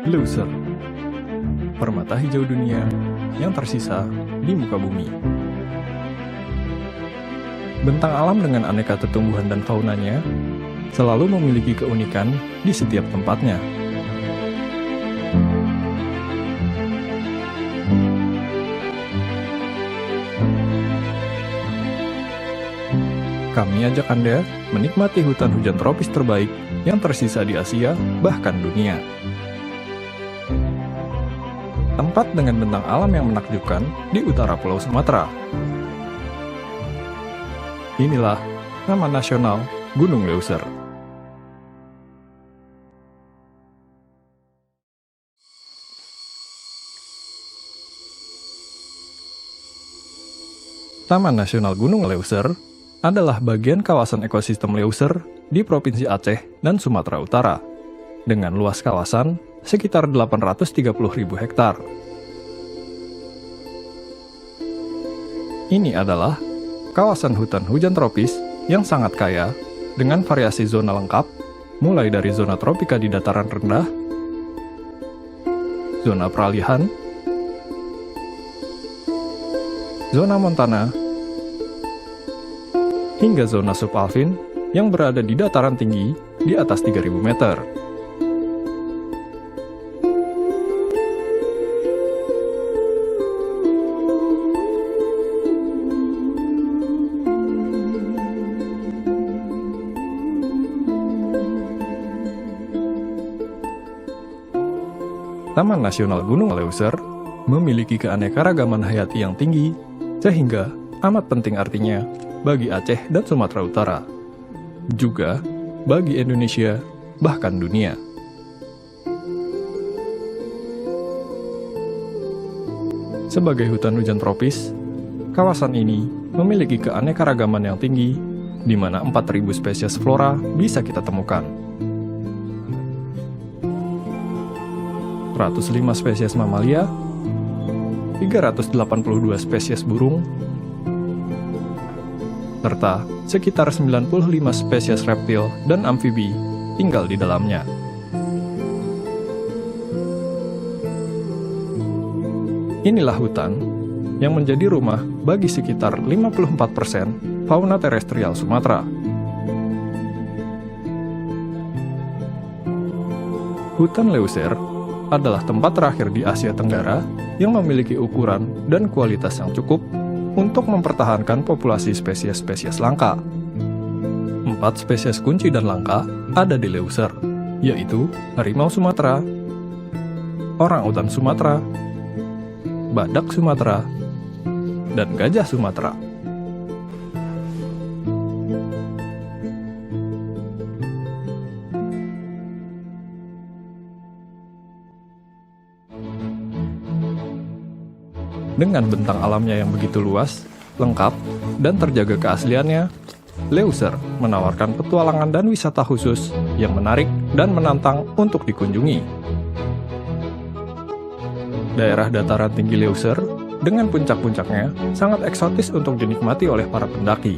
Leuser, permata hijau dunia yang tersisa di muka bumi. Bentang alam dengan aneka tumbuhan dan faunanya selalu memiliki keunikan di setiap tempatnya. Kami ajak Anda menikmati hutan hujan tropis terbaik yang tersisa di Asia, bahkan dunia. Tempat dengan bentang alam yang menakjubkan di utara Pulau Sumatera. Inilah Taman Nasional Gunung Leuser. Taman Nasional Gunung Leuser adalah bagian kawasan ekosistem Leuser di Provinsi Aceh dan Sumatera Utara, dengan luas kawasan sekitar 830.000 hektar. Ini adalah kawasan hutan hujan tropis yang sangat kaya dengan variasi zona lengkap, mulai dari zona tropika di dataran rendah, zona peralihan, zona montana, hingga zona subalpin yang berada di dataran tinggi di atas 3.000 meter. Taman Nasional Gunung Leuser memiliki keanekaragaman hayati yang tinggi, sehingga amat penting artinya bagi Aceh dan Sumatera Utara, juga bagi Indonesia, bahkan dunia. Sebagai hutan hujan tropis, kawasan ini memiliki keanekaragaman yang tinggi, di mana 4.000 spesies flora bisa kita temukan. 105 spesies mamalia, 382 spesies burung, serta sekitar 95 spesies reptil dan amfibi tinggal di dalamnya. Inilah hutan yang menjadi rumah bagi sekitar 54% fauna terestrial Sumatera. Hutan Leuser adalah tempat terakhir di Asia Tenggara yang memiliki ukuran dan kualitas yang cukup untuk mempertahankan populasi spesies-spesies langka. 4 spesies kunci dan langka ada di Leuser, yaitu harimau Sumatera, orangutan Sumatera, badak Sumatera, dan gajah Sumatera. Dengan bentang alamnya yang begitu luas, lengkap, dan terjaga keasliannya, Leuser menawarkan petualangan dan wisata khusus yang menarik dan menantang untuk dikunjungi. Daerah dataran tinggi Leuser dengan puncak-puncaknya sangat eksotis untuk dinikmati oleh para pendaki.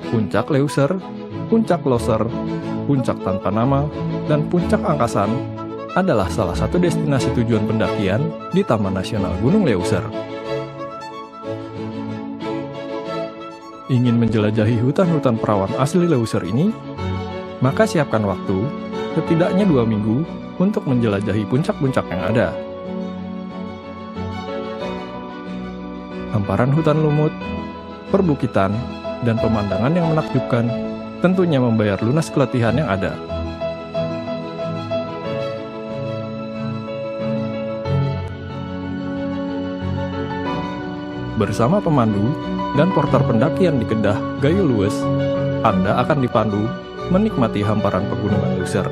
Puncak Leuser, Puncak Loser, Puncak Tanpa Nama, dan Puncak Angkasan adalah salah satu destinasi tujuan pendakian di Taman Nasional Gunung Leuser. Ingin menjelajahi hutan-hutan perawan asli Leuser ini? Maka siapkan waktu, setidaknya 2 minggu, untuk menjelajahi puncak-puncak yang ada. Hamparan hutan lumut, perbukitan, dan pemandangan yang menakjubkan tentunya membayar lunas keletihan yang ada. Bersama pemandu dan porter pendakian di Kedah Gayo Luwes, Anda akan dipandu menikmati hamparan pegunungan Leuser.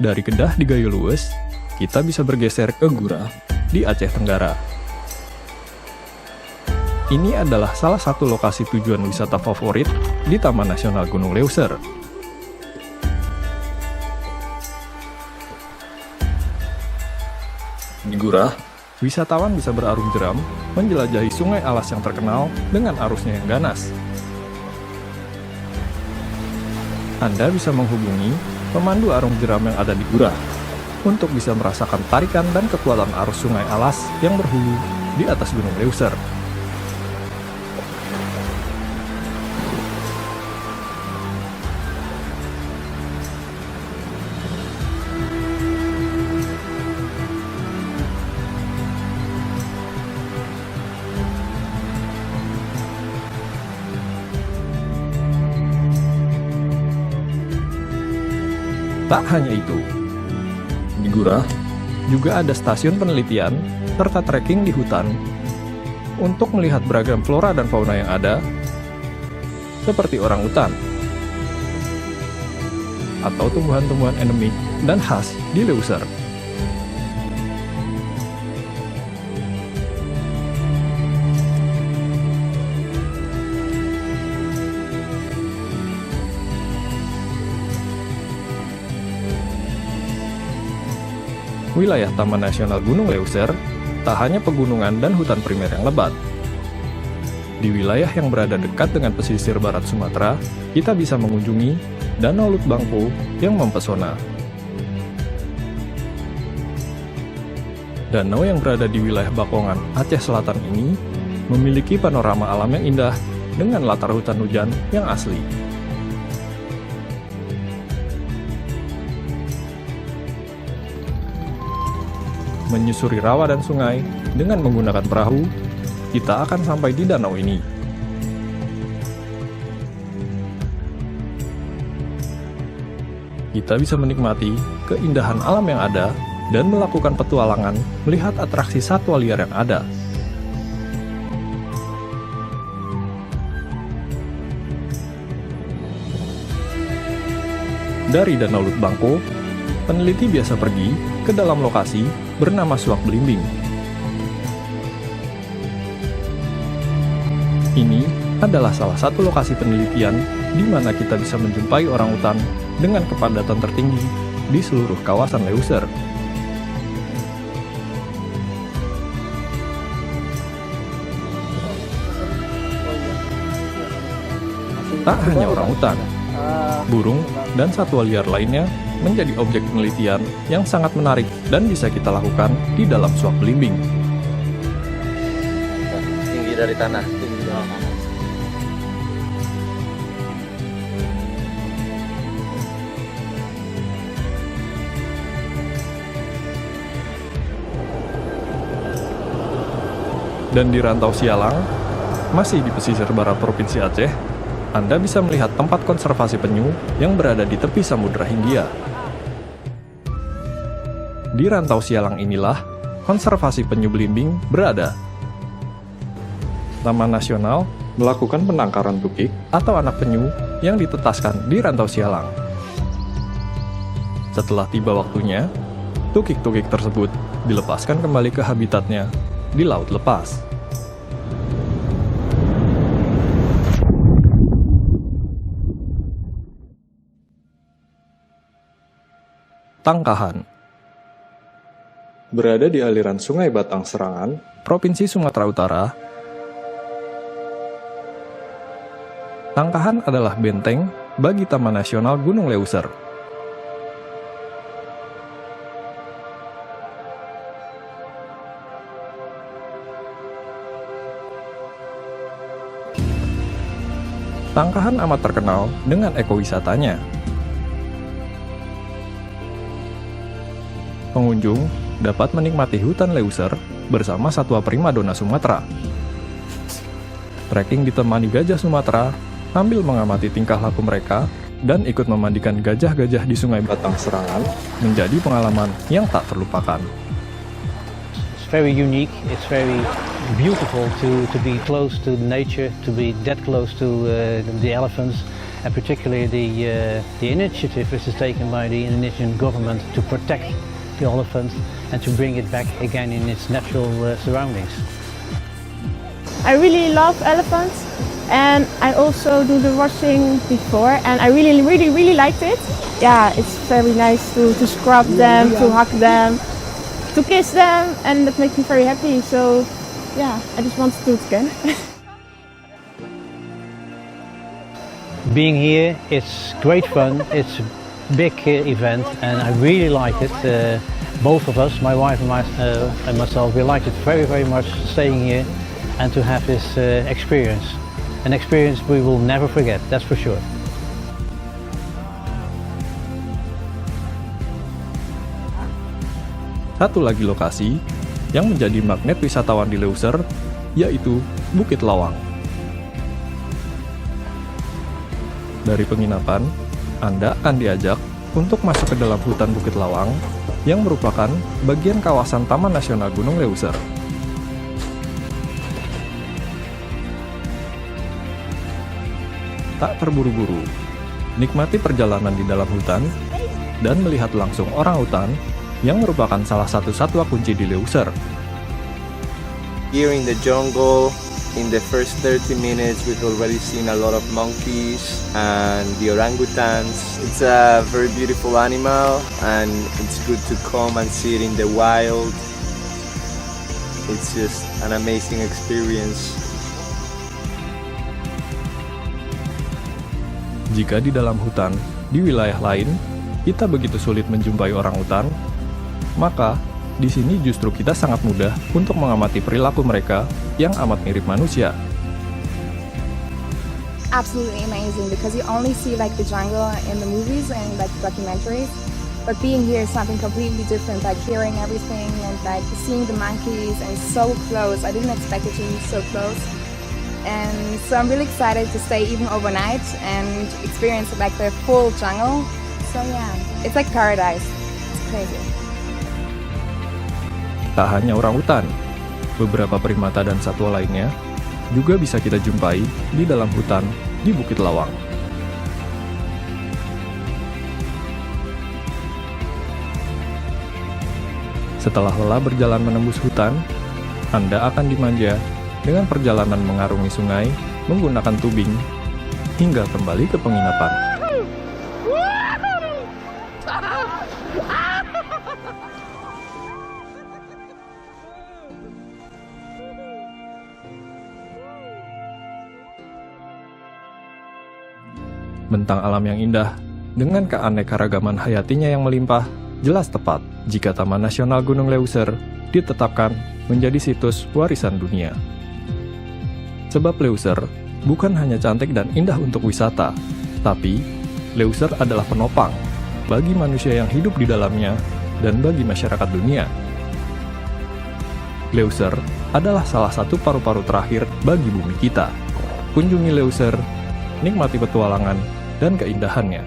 Dari Kedah di Gayo Luwes, kita bisa bergeser ke Gurah di Aceh Tenggara. Ini adalah salah satu lokasi tujuan wisata favorit di Taman Nasional Gunung Leuser. Di Gurah, wisatawan bisa berarung jeram menjelajahi sungai alas yang terkenal dengan arusnya yang ganas. Anda bisa menghubungi pemandu arung jeram yang ada di Gurah untuk bisa merasakan tarikan dan kekuatan arus sungai alas yang berhulu di atas Gunung Leuser. Tak hanya itu, di Gurah juga ada stasiun penelitian serta trekking di hutan untuk melihat beragam flora dan fauna yang ada, seperti orangutan atau tumbuhan-tumbuhan endemik dan khas di Leuser. Wilayah Taman Nasional Gunung Leuser tak hanya pegunungan dan hutan primer yang lebat. Di wilayah yang berada dekat dengan pesisir barat Sumatera, kita bisa mengunjungi Danau Lut Bangpo yang mempesona. Danau yang berada di wilayah Bakongan, Aceh Selatan ini memiliki panorama alam yang indah dengan latar hutan hujan yang asli. Menyusuri rawa dan sungai dengan menggunakan perahu, kita akan sampai di danau ini. Kita bisa menikmati keindahan alam yang ada dan melakukan petualangan melihat atraksi satwa liar yang ada. Dari Danau Lut Bangpo, peneliti biasa pergi ke dalam lokasi bernama Suak Belimbing. Ini adalah salah satu lokasi penelitian di mana kita bisa menjumpai orangutan dengan kepadatan tertinggi di seluruh kawasan Leuser. Tak hanya orangutan, burung, dan satwa liar lainnya menjadi objek penelitian yang sangat menarik dan bisa kita lakukan di dalam Suak Belimbing. Tinggi dari tanah. Dan di Rantau Sialang, masih di pesisir barat Provinsi Aceh, Anda bisa melihat tempat konservasi penyu yang berada di tepi Samudra Hindia. Di Rantau Sialang inilah konservasi penyu belimbing berada. Taman Nasional melakukan penangkaran tukik atau anak penyu yang ditetaskan di Rantau Sialang. Setelah tiba waktunya, tukik-tukik tersebut dilepaskan kembali ke habitatnya di laut lepas. Tangkahan berada di aliran Sungai Batang Serangan, Provinsi Sumatera Utara. Tangkahan adalah benteng bagi Taman Nasional Gunung Leuser. Tangkahan amat terkenal dengan ekowisatanya. Pengunjung dapat menikmati hutan Leuser bersama satwa primadona Sumatera. Trekking ditemani gajah Sumatera sambil mengamati tingkah laku mereka dan ikut memandikan gajah-gajah di Sungai Batang Serangan menjadi pengalaman yang tak terlupakan. It's very unique, it's very beautiful to be close to nature, to be that close to the elephants, and particularly the initiative which is taken by the Indonesian government to protect the elephant and to bring it back again in its natural surroundings. I really love elephants, and I also do the washing before, and I really liked it. Yeah, it's very nice to scrub them, to hug them, to kiss them, and that makes me very happy. So yeah, I just want to do it again. Being here, it's great fun. It's a big event, and I really like it. Both of us, my wife and myself, we liked it very much staying here and to have this experience. An experience we will never forget, that's for sure. Satu lagi lokasi yang menjadi magnet wisatawan di Leuser, yaitu Bukit Lawang. Dari penginapan, Anda akan diajak untuk masuk ke dalam hutan Bukit Lawang yang merupakan bagian kawasan Taman Nasional Gunung Leuser. Tak terburu-buru, nikmati perjalanan di dalam hutan dan melihat langsung orangutan yang merupakan salah satu satwa kunci di Leuser. Here in the jungle, in the first 30 minutes, we've already seen a lot of monkeys and the orangutans. It's a very beautiful animal, and it's good to come and see it in the wild. It's just an amazing experience. Jika di dalam hutan, di wilayah lain, kita begitu sulit menjumpai orangutan, maka di sini justru kita sangat mudah untuk mengamati perilaku mereka yang amat mirip manusia. Absolutely amazing because you only see like the jungle in the movies and like documentaries, but being here is something completely different, like hearing everything and like seeing the monkeys and so close. I didn't expect it to be so close. And so I'm really excited to stay even overnight and experience like the full jungle. So yeah, it's like paradise. It's crazy. Tak hanya orangutan, beberapa primata dan satwa lainnya juga bisa kita jumpai di dalam hutan di Bukit Lawang. Setelah lelah berjalan menembus hutan, Anda akan dimanja dengan perjalanan mengarungi sungai menggunakan tubing hingga kembali ke penginapan. Bentang alam yang indah, dengan keanekaragaman hayatinya yang melimpah, jelas tepat jika Taman Nasional Gunung Leuser ditetapkan menjadi situs warisan dunia. Sebab Leuser bukan hanya cantik dan indah untuk wisata, tapi Leuser adalah penopang bagi manusia yang hidup di dalamnya dan bagi masyarakat dunia. Leuser adalah salah satu paru-paru terakhir bagi bumi kita. Kunjungi Leuser, nikmati petualangan dan keindahannya.